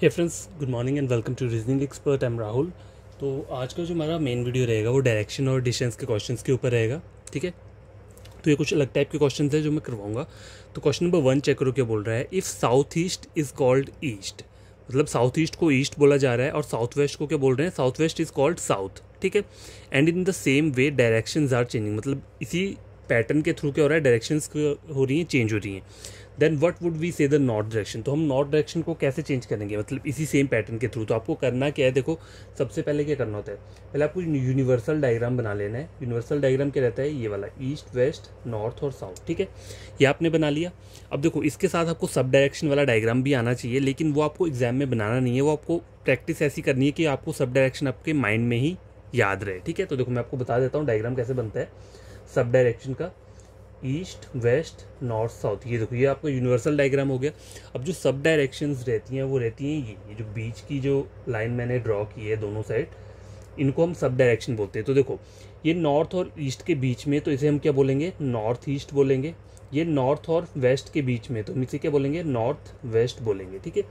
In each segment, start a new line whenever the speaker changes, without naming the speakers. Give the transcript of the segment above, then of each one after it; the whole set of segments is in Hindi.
Hey friends, good morning and welcome to reasoning expert. I am Rahul. तो आज का जो हमारा मेन वीडियो रहेगा वो डायरेक्शन और डिस्टेंस के क्वेश्चंस के ऊपर रहेगा। ठीक है, तो ये कुछ अलग टाइप के क्वेश्चंस हैं जो मैं करवाऊंगा। तो क्वेश्चन नंबर 1 चेक करो, क्या बोल रहा है। If south east is called east, मतलब साउथ ईस्ट को ईस्ट बोला जा रहा है और साउथ वेस्ट को क्या बोल रहे हैं, south west is called south. ठीक है, and in the same way directions are changing, मतलब इसी पैटर्न के थ्रू क्या हो रहा है, डायरेक्शंस हो रही हैं, चेंज हो रही हैं। देन व्हाट वुड वी से द नॉर्थ डायरेक्शन, तो हम नॉर्थ डायरेक्शन को कैसे चेंज करेंगे, मतलब इसी सेम पैटर्न के थ्रू। तो आपको करना क्या है, देखो सबसे पहले क्या करना होता है, पहले आपको यूनिवर्सल डायग्राम बना लेना है। यूनिवर्सल डायग्राम क्या रहता है, ये वाला ईस्ट वेस्ट नॉर्थ और साउथ। ठीक है, ये आपने बना लिया। अब देखो इसके साथ आपको सब डायरेक्शन वाला डायग्राम भी आना चाहिए, लेकिन वो आपको एग्जाम में बनाना नहीं है, वो आपको प्रैक्टिस ऐसी करनी है कि आपको सब डायरेक्शन आपके माइंड में ही याद रहे। ठीक है, तो देखो मैं आपको बता देता हूँ डायग्राम कैसे बनता है सब डायरेक्शन का, ईस्ट वेस्ट नॉर्थ साउथ। ये देखो ये आपका यूनिवर्सल डायग्राम हो गया। अब जो सब डायरेक्शंस रहती हैं वो रहती हैं ये जो बीच की जो लाइन मैंने ड्रॉ की है दोनों साइड, इनको हम सब डायरेक्शन बोलते हैं। तो देखो ये नॉर्थ और ईस्ट के बीच में, तो इसे हम क्या बोलेंगे, नॉर्थ ईस्ट बोलेंगे। ये नॉर्थ और वेस्ट के बीच में, तो हम इसे क्या बोलेंगे, नॉर्थ वेस्ट बोलेंगे। ठीक है,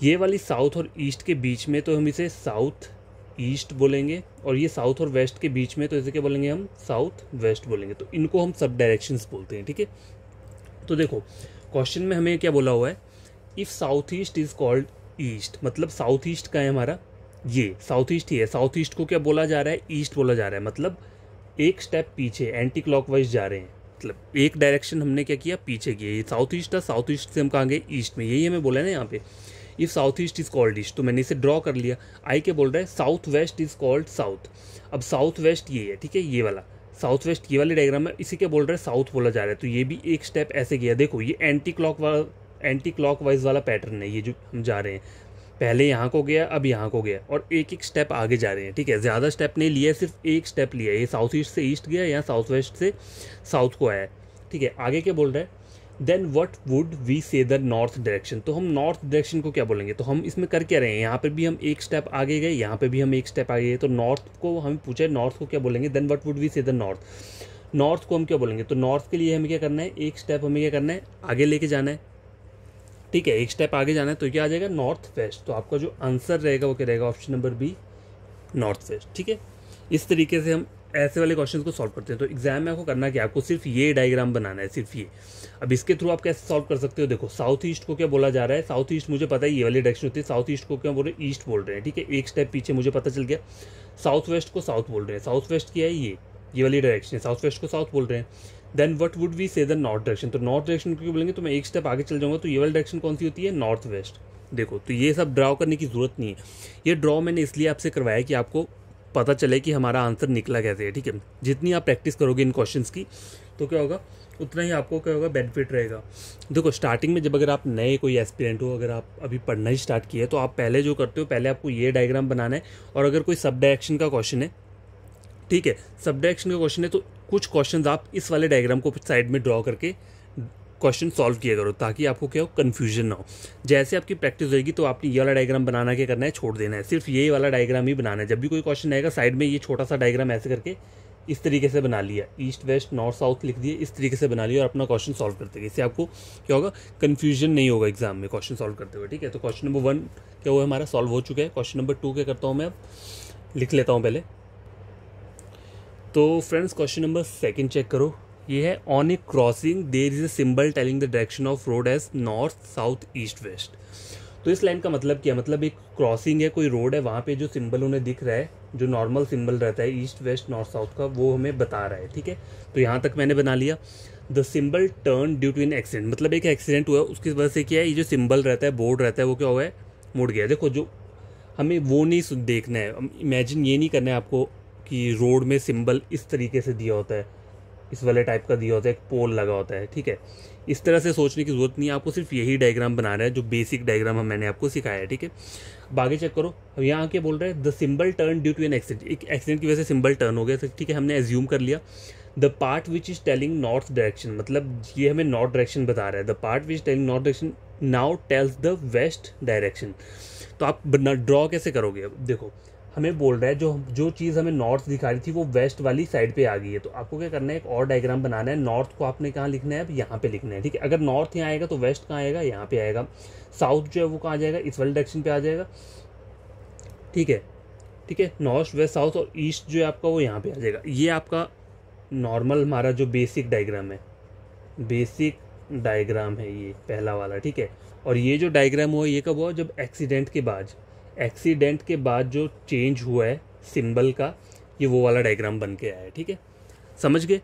ये वाली साउथ और ईस्ट के बीच में, तो हम इसे साउथ ईस्ट बोलेंगे। और ये साउथ और वेस्ट के बीच में, तो इसे क्या बोलेंगे, हम साउथ वेस्ट बोलेंगे। तो इनको हम सब डायरेक्शंस बोलते हैं। ठीक है, तो देखो क्वेश्चन में हमें क्या बोला हुआ है, if south east is called east, मतलब साउथ ईस्ट का है हमारा, ये साउथ ईस्ट ही है। साउथ ईस्ट को क्या बोला जा रहा है, ईस्ट बोला जा रहा है, मतलब एक स्टेप पीछे, एंटी क्लॉकवाइज जा रहे हैं, मतलब एक डायरेक्शन हमने क्या किया, पीछे किया। ये साउथ ईस्ट था, साउथ ईस्ट से हम कहाँ गए, ईस्ट में। यही हमें बोला है ना यहाँ पे, if south east is called east, तो मैंने इसे ड्रॉ कर लिया। आई के बोल रहा है south west is called south. अब साउथ वेस्ट ये है, ठीक है, ये वाला साउथ वेस्ट, ये वाले डायग्राम में इसी के बोल रहा है साउथ बोला जा रहा है। तो ये भी एक स्टेप ऐसे गया। देखो ये एंटी क्लॉकवाइज वाला पैटर्न है, ये जो हम जा रहे हैं, पहले यहाँ को गया, अब यहाँ को गया, और एक एक स्टेप आगे जा रहे हैं। ठीक है, ज़्यादा स्टेप नहीं लिया, सिर्फ एक स्टेप लिया। ये साउथ ईस्ट से ईस्ट गया, यहाँ साउथ वेस्ट से साउथ को आया। ठीक है, आगे क्या बोल रहा है, देन व्हाट वुड वी से द नॉर्थ डायरेक्शन, तो हम नॉर्थ डायरेक्शन को क्या बोलेंगे। तो हम इसमें कर क्या रहे हैं, यहाँ पर भी हम एक स्टेप आगे गए, यहाँ पे भी हम एक स्टेप आगे गए। तो नॉर्थ को हमें पूछा है, नॉर्थ को क्या बोलेंगे, देन व्हाट वुड वी से द नॉर्थ, नॉर्थ को हम क्या बोलेंगे। तो नॉर्थ के लिए हमें क्या करना है, एक स्टेप हमें क्या करना है, आगे लेके जाना है। ठीक है, एक स्टेप आगे जाना है, तो क्या आ जाएगा, नॉर्थ वेस्ट। तो आपका जो आंसर रहेगा वो क्या रहेगा, option number B, north west. ठीक है, इस तरीके से हम ऐसे वाले क्वेश्चन को सॉल्व करते हैं। तो एग्जाम में आपको करना क्या, आपको सिर्फ ये डायग्राम बनाना है, सिर्फ ये। अब इसके थ्रू आप कैसे सॉल्व कर सकते हो, देखो साउथ ईस्ट को क्या बोला जा रहा है, साउथ ईस्ट मुझे पता है ये वाली डायरेक्शन होती है, साउथ ईस्ट को क्या बोल रहे हैं, ईस्ट बोल रहे हैं। ठीक है, एक स्टेप पीछे मुझे पता चल गया। साउथ वेस्ट को साउथ बोल रहे हैं, साउथ वेस्ट क्या है, ये वाली डायरेक्शन है, साउथ वेस्ट को साउथ बोल रहे हैं। देन व्हाट वुड वी से द नॉर्थ डायरेक्शन, तो नॉर्थ डायरेक्शन क्यों बोलेंगे, तो मैं एक स्टेप आगे चल जाऊंगा, तो ये वाली डायरेक्शन कौन सी होती है, नॉर्थ वेस्ट। देखो तो ये सब ड्रॉ करने की जरूरत नहीं है, ये ड्रॉ मैंने इसलिए आपसे करवाया कि आपको पता चले कि हमारा आंसर निकला कैसे है। ठीक है, जितनी आप प्रैक्टिस करोगे इन क्वेश्चंस की, तो क्या होगा, उतना ही आपको क्या होगा, बेनिफिट रहेगा। देखो स्टार्टिंग में जब अगर आप नए कोई एस्पिरेंट हो, अगर आप अभी पढ़ना ही स्टार्ट किया है, तो आप पहले जो करते हो, पहले आपको ये डायग्राम बनाना है। और अगर कोई सब डायरेक्शन का क्वेश्चन है, ठीक है, सब डायरेक्शन का क्वेश्चन है, तो कुछ क्वेश्चंस आप इस वाले डायग्राम को साइड में ड्रॉ करके क्वेश्चन सॉल्व किया करो, ताकि आपको क्या हो, कन्फ्यूजन ना हो। जैसे आपकी प्रैक्टिस होगी, तो आपने ये वाला डायग्राम बनाना क्या करना है, छोड़ देना है, सिर्फ ये वाला डायग्राम ही बनाना है। जब भी कोई क्वेश्चन आएगा, साइड में ये छोटा सा डायग्राम ऐसे करके इस तरीके से बना लिया, ईस्ट वेस्ट नॉर्थ साउथ लिख दिए, इस तरीके से बना लिया, और अपना क्वेश्चन सॉल्व करते गए। इससे आपको क्या होगा, कन्फ्यूजन नहीं होगा एग्जाम में क्वेश्चन सॉल्व करते हुए। ठीक है, तो क्वेश्चन नंबर 1 क्या हुआ, हमारा सॉल्व हो चुका है। क्वेश्चन नंबर 2 क्या करता हूँ मैं, अब लिख लेता हूँ पहले। तो फ्रेंड्स क्वेश्चन नंबर 2 चेक करो, ये है, on a crossing there is a symbol telling the direction of road as north south east west. तो इस लाइन का मतलब क्या, मतलब एक क्रॉसिंग है, कोई रोड है, वहाँ पे जो सिंबल उन्हें दिख रहा है, जो नॉर्मल सिंबल रहता है ईस्ट वेस्ट नॉर्थ साउथ का, वो हमें बता रहा है। ठीक है, तो यहाँ तक मैंने बना लिया। The symbol turn due to an accident, मतलब एक एक्सीडेंट हुआ, उसकी वजह से क्या है, ये जो सिंबल रहता है, बोर्ड रहता है, वो क्या हुआ है, मुड़ गया। देखो जो हमें वो नहीं देखना है, इमेजिन ये नहीं करना है आपको कि रोड में सिंबल इस तरीके से दिया होता है, इस वाले टाइप का दिया होता है, एक पोल लगा होता है। ठीक है, इस तरह से सोचने की जरूरत नहीं है, आपको सिर्फ यही डायग्राम बनाना है, जो बेसिक डायग्राम मैंने आपको सिखाया है। ठीक है, अब आगे चेक करो। अब यहाँ क्या बोल रहा है, the symbol turn due to an accident, एक एक्सीडेंट की वजह से सिंबल टर्न हो गया। ठीक है, हमने एज्यूम कर लिया। The part which is telling north direction, मतलब ये हमें नॉर्थ डायरेक्शन बता रहा है। The part which telling north direction now tells the west direction. तो आप ड्रॉ कैसे करोगे, अब देखो हमें बोल रहा है जो जो चीज़ हमें नॉर्थ दिखा रही थी वो वेस्ट वाली साइड पे आ गई है। तो आपको क्या करना है, एक और डायग्राम बनाना है। नॉर्थ को आपने कहाँ लिखना है, अब यहाँ पे लिखना है, ठीक है। अगर नॉर्थ यहाँ आएगा तो वेस्ट कहाँ आएगा, यहाँ पे आएगा। साउथ जो है वो कहाँ जाएगा, इस वाले डायरेक्शन पे आ जाएगा, ठीक है। ठीक है, नॉर्थ वेस्ट साउथ और ईस्ट जो है आपका वो यहाँ पे आ जाएगा। ये आपका नॉर्मल हमारा जो बेसिक डायग्राम है, बेसिक डायग्राम है ये पहला वाला, ठीक है। और ये जो डायग्राम हुआ ये कब हुआ, जब एक्सीडेंट के बाद जो चेंज हुआ है सिंबल का, ये वो वाला डायग्राम बन के आया है, ठीक है। समझ गए।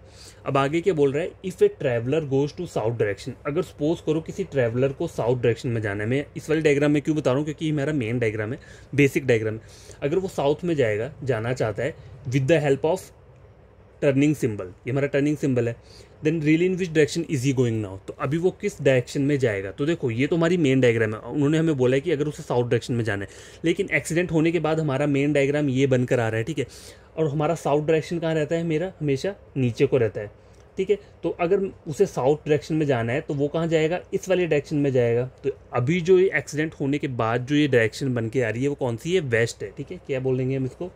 अब आगे क्या बोल रहा है, if a traveller goes to south direction, अगर सपोज करो किसी ट्रैवलर को साउथ डायरेक्शन में जाना है। मैं इस वाले डायग्राम में क्यों बता रहा हूँ, क्योंकि ये मेरा मेन डायग्राम है, बेसिक डायग्राम है। अगर वो साउथ में जाना चाहता है with the help of turning symbol, ये हमारा टर्निंग सिंबल है, then really in which direction is he going now, तो अभी वो किस डायरेक्शन में जाएगा। तो देखो ये तो हमारी मेन डायग्राम है, उन्होंने हमें बोला है कि अगर उसे साउथ डायरेक्शन में जाना है, लेकिन एक्सीडेंट होने के बाद हमारा मेन डायग्राम ये बनकर आ रहा है, ठीक है। और हमारा साउथ डायरेक्शन कहाँ रहता है, मेरा हमेशा नीचे को रहता है, ठीक है। तो अगर उसे साउथ डायरेक्शन में जाना है तो वो कहाँ जाएगा, इस वाले डायरेक्शन में जाएगा। तो अभी जो ये एक्सीडेंट होने के बाद जो ये डायरेक्शन बन के आ रही है वो कौन सी है, वेस्ट है, ठीक है। क्या बोलेंगे हम इसको,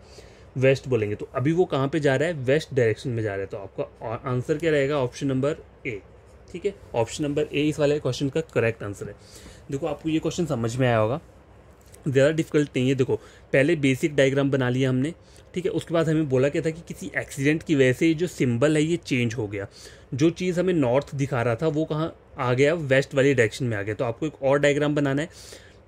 वेस्ट बोलेंगे। तो अभी वो कहाँ पे जा रहा है, वेस्ट डायरेक्शन में जा रहा है। तो आपका आंसर क्या रहेगा, ऑप्शन नंबर ए, ठीक है। ऑप्शन नंबर ए इस वाले क्वेश्चन का करेक्ट आंसर है। देखो आपको ये क्वेश्चन समझ में आया होगा, ज़्यादा डिफिकल्ट नहीं है। देखो पहले बेसिक डायग्राम बना लिया हमने, ठीक है। उसके बाद हमें बोला क्या था कि किसी एक्सीडेंट की वजह से ये जो सिंबल है ये चेंज हो गया। जो चीज़ हमें नॉर्थ दिखा रहा था वो कहाँ आ गया, वेस्ट वाली डायरेक्शन में आ गया। तो आपको एक और डायग्राम बनाना है।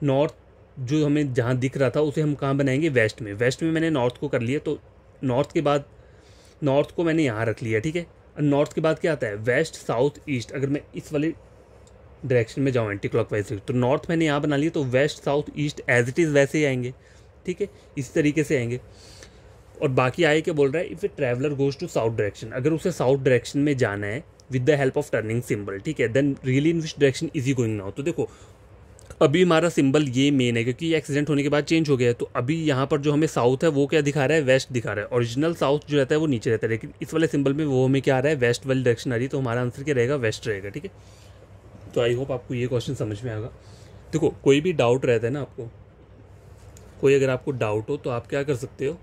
नॉर्थ जो हमें जहाँ दिख रहा था उसे हम कहाँ बनाएंगे, वेस्ट में। वेस्ट में मैंने नॉर्थ को कर लिया, तो नॉर्थ के बाद नॉर्थ को मैंने यहाँ रख लिया, ठीक है। नॉर्थ के बाद क्या आता है, वेस्ट साउथ ईस्ट। अगर मैं इस वाले डायरेक्शन में जाऊँ एंटी क्लॉकवाइज, तो नॉर्थ मैंने यहाँ बना लिया, तो west south east as it is वैसे ही आएंगे, ठीक है, इस तरीके से आएंगे। और बाकी आए क्या बोल रहा है, if a traveller goes to south direction, अगर उसे साउथ डायरेक्शन में जाना है with the help of turning symbol, ठीक है, then really in which direction is he going now. तो देखो अभी हमारा सिंबल ये मेन है, क्योंकि ये एक्सीडेंट होने के बाद चेंज हो गया है। तो अभी यहाँ पर जो हमें साउथ है वो क्या दिखा रहा है, वेस्ट दिखा रहा है। ओरिजिनल साउथ जो रहता है वो नीचे रहता है, लेकिन इस वाले सिंबल में वो हमें क्या आ रहा है, वेस्ट वाली डायरेक्शन आ रही है। तो हमारा आंसर क्या रहेगा, वेस्ट रहेगा, ठीक है। तो आई होप आपको ये क्वेश्चन समझ में आएगा। देखो कोई भी डाउट रहता है ना आपको, कोई अगर आपको डाउट हो तो आप क्या कर सकते हो,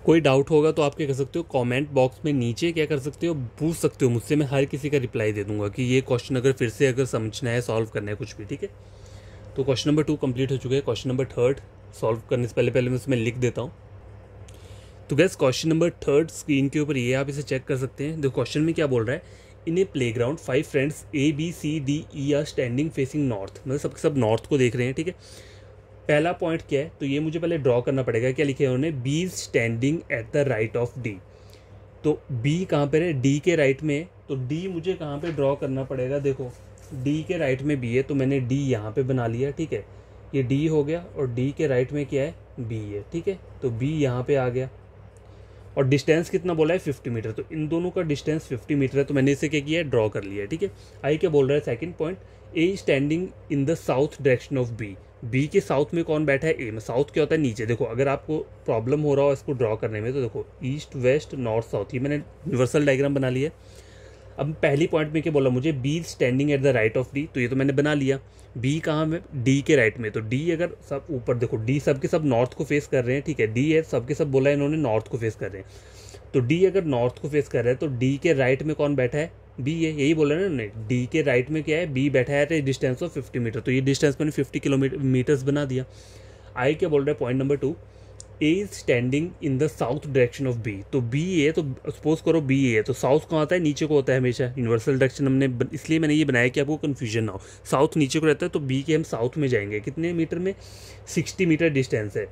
कोई डाउट होगा तो आप क्या कर सकते हो, कमेंट बॉक्स में नीचे क्या कर सकते हो, पूछ सकते हो मुझसे। मैं हर किसी का रिप्लाई दे दूंगा कि ये क्वेश्चन अगर फिर से अगर समझना है, सॉल्व करना है कुछ भी, ठीक है। तो क्वेश्चन नंबर 2 कंप्लीट हो चुका है। क्वेश्चन नंबर 3 सॉल्व करने से पहले मैं उसमें लिख देता हूँ। तो गैस क्वेश्चन नंबर 3 स्क्रीन के ऊपर ये आप इसे चेक कर सकते हैं। देखो क्वेश्चन में क्या बोल रहा है, in a playground 5 friends ABCDE are standing facing north, मतलब सबके सब नॉर्थ को देख रहे हैं, ठीक है। पहला पॉइंट क्या है, तो ये मुझे पहले ड्रॉ करना पड़ेगा। क्या लिखे हैं उन्होंने, B is standing at the right of D. तो बी कहाँ पर है, डी के राइट में है। तो डी मुझे कहाँ पे ड्रॉ करना पड़ेगा, देखो डी के राइट में बी है, तो मैंने डी यहाँ पे बना लिया, ठीक है। ये डी हो गया और डी के राइट में क्या है, बी है, ठीक है। तो बी यहाँ पे आ गया और डिस्टेंस कितना बोला है, 50 मीटर। तो इन दोनों का डिस्टेंस 50 मीटर है, तो मैंने इसे क्या किया है, ड्रॉ कर लिया है, ठीक है। आई क्या बोल रहा है, second point, A standing in the south direction of B. B के साउथ में कौन बैठा है, ए में। साउथ क्या होता है, नीचे। देखो अगर आपको प्रॉब्लम हो रहा हो इसको ड्रॉ करने में, तो देखो ईस्ट वेस्ट नॉर्थ साउथ, ये मैंने यूनिवर्सल डायग्राम बना लिया। अब पहली पॉइंट में क्या बोला मुझे, B standing at the right of D, तो ये तो मैंने बना लिया। बी कहाँ में, डी के राइट में। तो डी अगर सब ऊपर, देखो डी सबके सब नॉर्थ को फेस कर रहे हैं, ठीक है। डी है सबके सब बोला है इन्होंने नॉर्थ को फेस कर रहे हैं। तो डी अगर नॉर्थ को फेस कर रहा है तो डी के राइट में कौन बैठा है, बी है, यही बोला ना उन्होंने। डी के राइट में क्या है, बी बैठा है, डिस्टेंस ऑफ 50 मीटर। तो ये डिस्टेंस मैंने 50 किलोमीटर्स बना दिया। आई क्या बोल रहा है, point number 2, A is standing in the south direction of B. तो बी है, तो सपोज करो बी है, तो साउथ कहाँ आता है, नीचे को होता है हमेशा। यूनिवर्सल डायरेक्शन हमने इसलिए मैंने ये बनाया कि आपको कन्फ्यूजन ना हो। साउथ नीचे को रहता है, तो बी के हम साउथ में जाएंगे। कितने मीटर में, 60 मीटर डिस्टेंस है।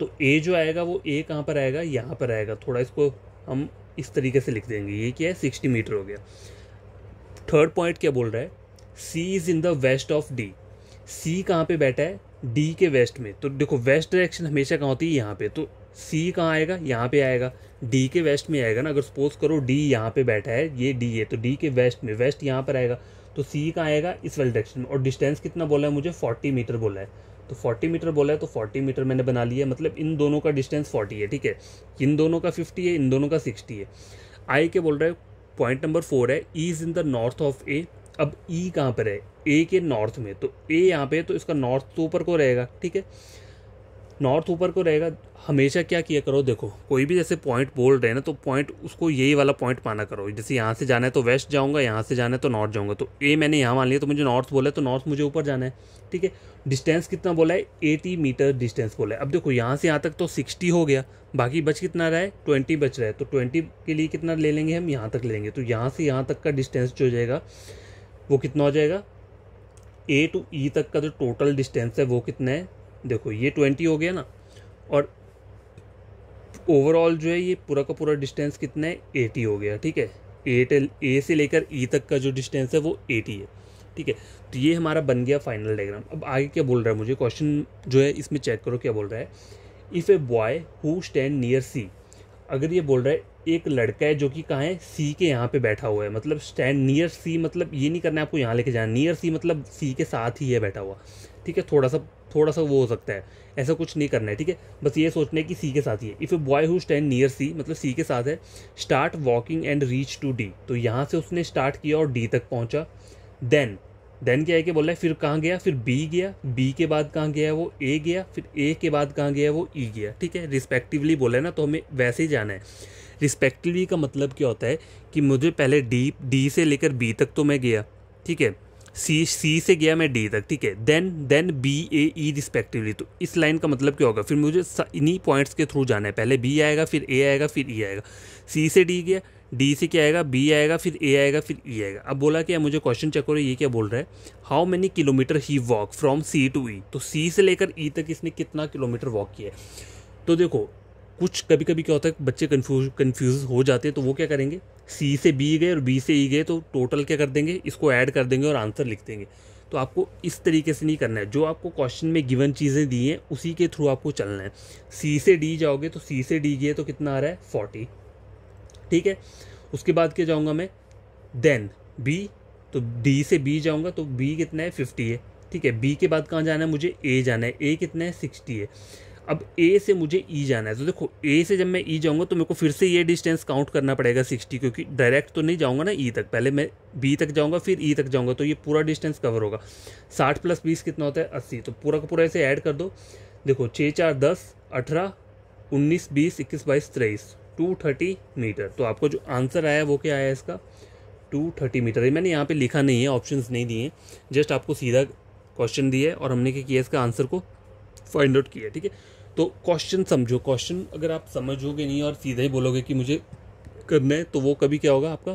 तो ए जो आएगा वो ए कहाँ पर आएगा, यहाँ पर आएगा। थोड़ा इसको हम इस तरीके से लिख देंगे, ये क्या है, 60 मीटर हो गया। थर्ड पॉइंट क्या बोल रहा है, C is in the west of D. C कहाँ पे बैठा है, डी के वेस्ट में। तो देखो वेस्ट डायरेक्शन हमेशा कहाँ होती है, यहाँ पे। तो सी कहाँ आएगा, यहाँ पे आएगा, डी के वेस्ट में आएगा ना। अगर सपोज करो डी यहाँ पे बैठा है, ये डी है, तो डी के वेस्ट में, वेस्ट यहाँ पर आएगा। तो सी कहाँ आएगा, इस वाले डायरेक्शन में। और डिस्टेंस कितना बोला है मुझे, 40 मीटर बोला है। तो 40 मीटर बोला है, तो 40 मीटर मैंने बना लिया। मतलब इन दोनों का डिस्टेंस 40 है, ठीक है। इन दोनों का 50 है, इन दोनों का 60 है। आई के बोल रहा है, पॉइंट नंबर 4 है, E is in the north of A. अब ई कहाँ पर है, ए के नॉर्थ में। तो ए यहाँ पे है, तो इसका नॉर्थ तो ऊपर को रहेगा, ठीक है। नॉर्थ ऊपर को रहेगा। हमेशा क्या किया करो, देखो कोई भी जैसे पॉइंट बोल रहे हैं ना, तो पॉइंट उसको यही वाला पॉइंट माना करो। जैसे यहाँ से जाना है तो वेस्ट जाऊँगा, यहाँ से जाना है तो नॉर्थ जाऊँगा। तो ए मैंने यहाँ मान लिया, तो मुझे नॉर्थ बोला है तो नॉर्थ मुझे ऊपर जाना है, ठीक है। डिस्टेंस कितना बोला है, 80 मीटर डिस्टेंस बोला है। अब देखो यहाँ से यहाँ तक तो 60 हो गया, बाकी बच कितना रहा है, 20 बच रहा है। तो 20 के लिए कितना ले लेंगे हम, यहाँ तक ले लेंगे। तो यहाँ से यहाँ तक का डिस्टेंस जो हो जाएगा वो कितना हो जाएगा, ए टू ई तक का जो टोटल डिस्टेंस है वो कितना है, देखो ये 20 हो गया ना, और ओवरऑल जो है ये पूरा का पूरा डिस्टेंस कितना है, 80 हो गया, ठीक है। ए से लेकर ई तक का जो डिस्टेंस है वो 80 है, ठीक है। तो ये हमारा बन गया फाइनल डायग्राम। अब आगे क्या बोल रहा है मुझे, क्वेश्चन जो है इसमें चेक करो क्या बोल रहा है। If a boy who stand near C, अगर ये बोल रहा है एक लड़का है जो कि कहाँ है, सी के यहाँ पे बैठा हुआ है, मतलब स्टैंड नियर सी, मतलब ये नहीं करना है आपको यहाँ लेके जाना, नियर सी मतलब सी के साथ ही है बैठा हुआ, ठीक है। थोड़ा सा वो हो सकता है, ऐसा कुछ नहीं करना है, ठीक है। बस ये सोचना है कि सी के साथ ही है। If a boy who stand near C, मतलब सी के साथ है, start walking and reach to D, तो यहाँ से उसने स्टार्ट किया और डी तक पहुँचा। देन क्या है कि बोल रहा है फिर कहाँ गया, फिर बी गया, बी के बाद कहाँ गया वो ए गया, फिर ए के बाद कहाँ गया वो ई गया, ठीक है। रिस्पेक्टिवली बोला है ना, तो हमें वैसे ही जाना है। रिस्पेक्टिवली का मतलब क्या होता है कि मुझे पहले डी से लेकर बी तक तो मैं गया, ठीक है। सी से गया मैं डी तक, ठीक है। देन बी ए ई रिस्पेक्टिवली, तो इस लाइन का मतलब क्या होगा, फिर मुझे इन्हीं पॉइंट्स के थ्रू जाना है। पहले बी आएगा, फिर ए आएगा, फिर ई आएगा। सी से डी गया, डी से क्या आएगा, बी आएगा, फिर ए आएगा, फिर ई आएगा। अब बोला क्या, मुझे क्वेश्चन चेक करो ये क्या बोल रहा है, how many kilometer he walk from C to E, तो सी से लेकर ई तक इसने कितना किलोमीटर वॉक किया है। तो देखो कुछ कभी कभी क्या होता है, बच्चे कंफ्यूज हो जाते हैं, तो वो क्या करेंगे, सी से बी गए और बी से ई गए, तो टोटल क्या कर देंगे, इसको ऐड कर देंगे और आंसर लिख देंगे। तो आपको इस तरीके से नहीं करना है, जो आपको क्वेश्चन में गिवन चीज़ें दी हैं उसी के थ्रू आपको चलना है। सी से डी जाओगे तो सी से डी गए तो कितना आ रहा है, 40, ठीक है। उसके बाद क्या जाऊँगा मैं, देन बी, तो डी से बी जाऊँगा तो बी कितना है, 50 है, ठीक है। बी के बाद कहाँ जाना है, मुझे ए जाना है, ए कितना है, 60 है। अब ए से मुझे ई जाना है, तो देखो ए से जब मैं ई जाऊँगा तो मेरे को फिर से ये डिस्टेंस काउंट करना पड़ेगा 60, क्योंकि डायरेक्ट तो नहीं जाऊँगा ना ई तक, पहले मैं बी तक जाऊँगा फिर ई तक जाऊँगा, तो ये पूरा डिस्टेंस कवर होगा। 60 + 20 कितना होता है, 80, तो पूरा का पूरा ऐसे ऐड कर दो। देखो 6 4 10 18 19 20 21 22 23, 230 मीटर। तो आपको जो आंसर आया वो क्या आया इसका, 230 मीटर। ये मैंने यहाँ पे लिखा नहीं है, ऑप्शंस नहीं दिए, जस्ट आपको सीधा क्वेश्चन दिया है और हमने क्या किया, इसका आंसर को फाइंड आउट किया, ठीक है। तो क्वेश्चन समझो, क्वेश्चन अगर आप समझोगे नहीं और सीधा ही बोलोगे कि मुझे करना है, तो वो कभी क्या होगा, आपका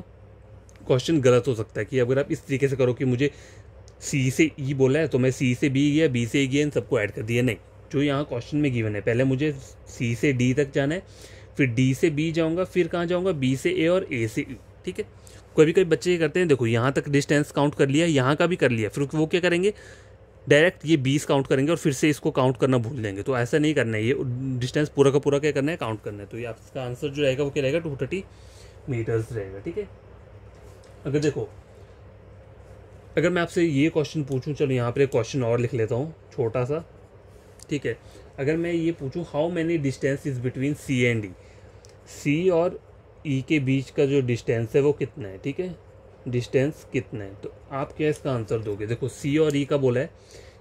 क्वेश्चन गलत हो सकता है। कि अगर आप इस तरीके से करो कि मुझे सी से ई बोला है तो मैं सी से बी गया, बी से ई गया, इन सबको ऐड कर दिया, नहीं। जो यहाँ क्वेश्चन में गिवन है, पहले मुझे सी से डी तक जाना है, फिर डी से बी जाऊँगा, फिर कहाँ जाऊँगा, बी से ए और ए से ई, ठीक है। कभी कभी बच्चे ये करते हैं, देखो यहाँ तक डिस्टेंस काउंट कर लिया, यहाँ का भी कर लिया, फिर वो क्या करेंगे, डायरेक्ट ये 20 काउंट करेंगे और फिर से इसको काउंट करना भूल देंगे। तो ऐसा नहीं करना है, ये डिस्टेंस पूरा का पूरा क्या करना है, काउंट करना है। तो ये आपका आंसर जो रहेगा वो क्या रहेगा, 230 मीटर्स रहेगा, ठीक है। अगर देखो, अगर मैं आपसे ये क्वेश्चन पूछूं, चलो यहाँ पर एक क्वेश्चन और लिख लेता हूँ छोटा सा, ठीक है। अगर मैं ये पूछूं, how many distance is between C and E, C और ई के बीच का जो डिस्टेंस है वो कितना है, ठीक है, डिस्टेंस कितना है। तो आप क्या इसका आंसर दोगे, देखो सी और ई का बोला है,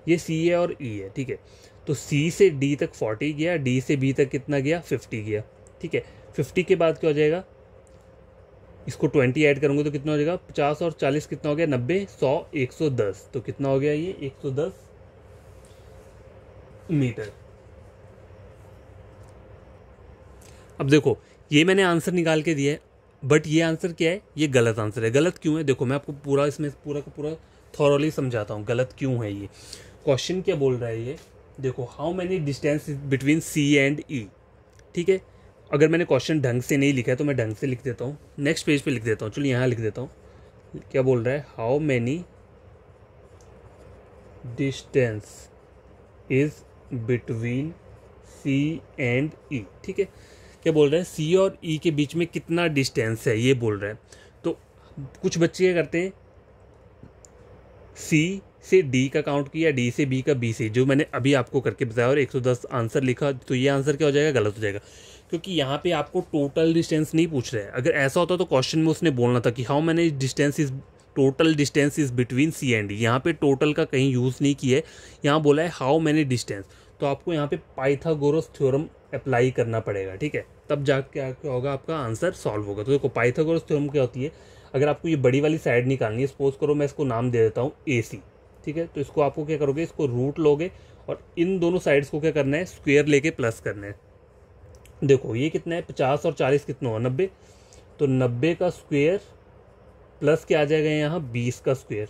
ये सी है और ई है, ठीक है। तो सी से डी तक 40 गया, डी से बी तक कितना गया, 50 गया, ठीक है। 50 के बाद क्या हो जाएगा, इसको 20 ऐड करूँगा तो कितना हो जाएगा, 50 और 40 कितना हो गया, 90 100 110, तो कितना हो गया ये 110 मीटर। अब देखो ये मैंने आंसर निकाल के दिया है, बट ये आंसर क्या है, ये गलत आंसर है। गलत क्यों है, देखो मैं आपको पूरा इसमें पूरा का पूरा थॉरली समझाता हूँ गलत क्यों है ये। क्वेश्चन क्या बोल रहा है ये, देखो how many distance between C and E, ठीक है। अगर मैंने क्वेश्चन ढंग से नहीं लिखा है तो मैं ढंग से लिख देता हूँ, नेक्स्ट पेज पे लिख देता हूँ, चलो यहाँ लिख देता हूँ। क्या बोल रहा है, how many distance is between C and E, ठीक है। क्या बोल रहा है, सी और ई के बीच में कितना डिस्टेंस है ये बोल रहा है। तो कुछ बच्चे क्या करते हैं, सी से डी का काउंट किया, डी से बी का, बी से, जो मैंने अभी आपको करके बताया और 110 आंसर लिखा, तो ये आंसर क्या हो जाएगा, गलत हो जाएगा। क्योंकि यहाँ पे आपको टोटल डिस्टेंस नहीं पूछ रहा है। अगर ऐसा होता तो क्वेश्चन में उसने बोलना था कि how many distance is, total distance is between C and D. यहाँ पे टोटल का कहीं यूज़ नहीं किया है, यहाँ बोला है हाउ मैनी डिस्टेंस। तो आपको यहाँ पे पाइथागोरस थ्योरम अप्लाई करना पड़ेगा, ठीक है, तब जाके क्या होगा, आपका आंसर सॉल्व होगा। तो देखो पाइथागोरस थ्योरम क्या होती है, अगर आपको ये बड़ी वाली साइड निकालनी है, सपोज करो मैं इसको नाम दे देता हूँ AC, ठीक है, तो इसको आपको क्या करोगे, इसको रूट लोगे और इन दोनों साइड्स को क्या करना है, स्क्वायर लेके प्लस करना है। देखो ये कितना है, 50 और 40 कितना हुआ, 90, तो 90 का स्क्वायर प्लस क्या आ जाएगा यहाँ, 20 का स्क्वायर,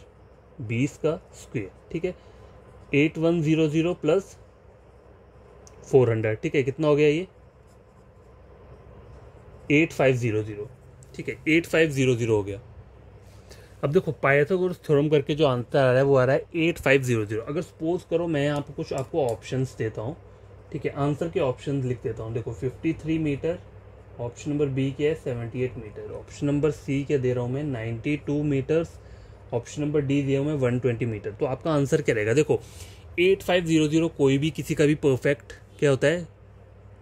20 का स्क्वायर, ठीक है, 8100 प्लस 400, ठीक है, कितना हो गया ये, 8500, ठीक है, 8500 हो गया। अब देखो पाइथागोरस थ्योरम करके जो आंसर आ रहा है वो आ रहा है 8500। अगर सपोज करो मैं यहाँ पे कुछ आपको ऑप्शंस देता हूँ, ठीक है, आंसर के ऑप्शंस लिख देता हूँ। देखो 53 मीटर, ऑप्शन नंबर बी क्या है 78 मीटर, ऑप्शन नंबर सी क्या दे रहा हूँ मैं 92 मीटर्स, ऑप्शन नंबर डी दिया हूँ मैं 120 मीटर। तो आपका आंसर क्या रहेगा, देखो 8500 कोई भी किसी का भी परफेक्ट क्या होता है,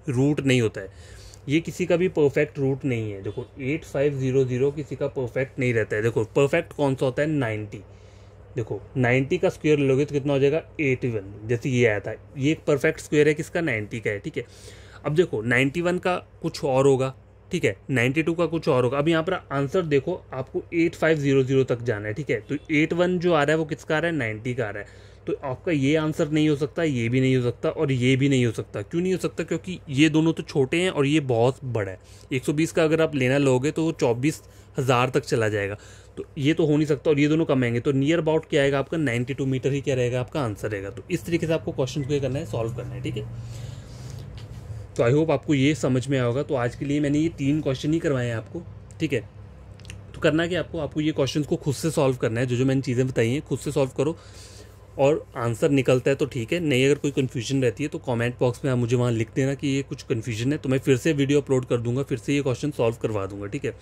रूट नहीं होता है, ये किसी का भी परफेक्ट रूट नहीं है। देखो 8500 किसी का परफेक्ट नहीं रहता है। देखो परफेक्ट कौन सा होता है, 90, देखो 90 का स्क्वायर लोगे तो कितना हो जाएगा 81, जैसे ये आया था, ये एक परफेक्ट स्क्वायर है किसका, 90 का है, ठीक है। अब देखो 91 का कुछ और होगा, ठीक है, 92 का कुछ और होगा। अब यहाँ पर आंसर देखो आपको 8500 तक जाना है, ठीक है, तो 81 जो आ रहा है वो किसका आ रहा है, 90 का आ रहा है। तो आपका ये आंसर नहीं हो सकता, ये भी नहीं हो सकता और ये भी नहीं हो सकता। क्यों नहीं हो सकता, क्योंकि ये दोनों तो छोटे हैं और ये बहुत बड़ा है। 120 का अगर आप लेना लोगे तो वो 24,000 तक चला जाएगा, तो ये तो हो नहीं सकता, और ये दोनों कम आएंगे। तो नियर अबाउट क्या आएगा आपका, 92 मीटर ही क्या रहेगा आपका आंसर रहेगा। तो इस तरीके से आपको क्वेश्चन को करना है, सॉल्व करना है, ठीक है। तो आई होप आपको ये समझ में आया होगा। तो आज के लिए मैंने ये 3 क्वेश्चन ही करवाए हैं आपको, ठीक है। तो करना कि आपको ये क्वेश्चंस को खुद से सॉल्व करना है, जो मैंने चीज़ें बताई हैं खुद से सॉल्व करो, और आंसर निकलता है तो ठीक है, नहीं अगर कोई कन्फ्यूजन रहती है तो कमेंट बॉक्स में आप मुझे वहाँ लिख देना कि ये कुछ कन्फ्यूजन है, तो मैं फिर से वीडियो अपलोड कर दूंगा, फिर से ये क्वेश्चन सॉल्व करवा दूंगा, ठीक है।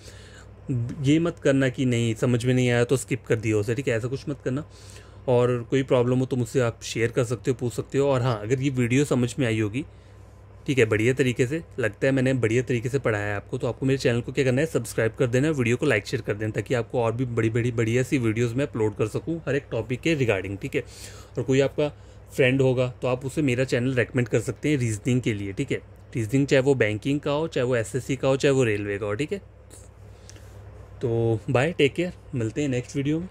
ये मत करना कि नहीं समझ में नहीं आया तो स्किप कर दिया उसे, ठीक है, ऐसा कुछ मत करना। और कोई प्रॉब्लम हो तो मुझसे आप शेयर कर सकते हो, पूछ सकते हो। और हाँ, अगर ये वीडियो समझ में आई होगी, ठीक है, बढ़िया तरीके से लगता है मैंने बढ़िया तरीके से पढ़ाया है आपको, तो आपको मेरे चैनल को क्या करना है, सब्सक्राइब कर देना, वीडियो को लाइक शेयर कर देना, ताकि आपको और भी बढ़िया सी वीडियोस में अपलोड कर सकूं हर एक टॉपिक के रिगार्डिंग, ठीक है। और कोई आपका फ्रेंड होगा तो आप उसे मेरा चैनल रेकमेंड कर सकते हैं रीजनिंग के लिए, ठीक है। रीजनिंग चाहे वो बैंकिंग का हो, चाहे वो SSC का हो, चाहे वो रेलवे का हो, ठीक है। तो बाय, टेक केयर, मिलते हैं नेक्स्ट वीडियो में।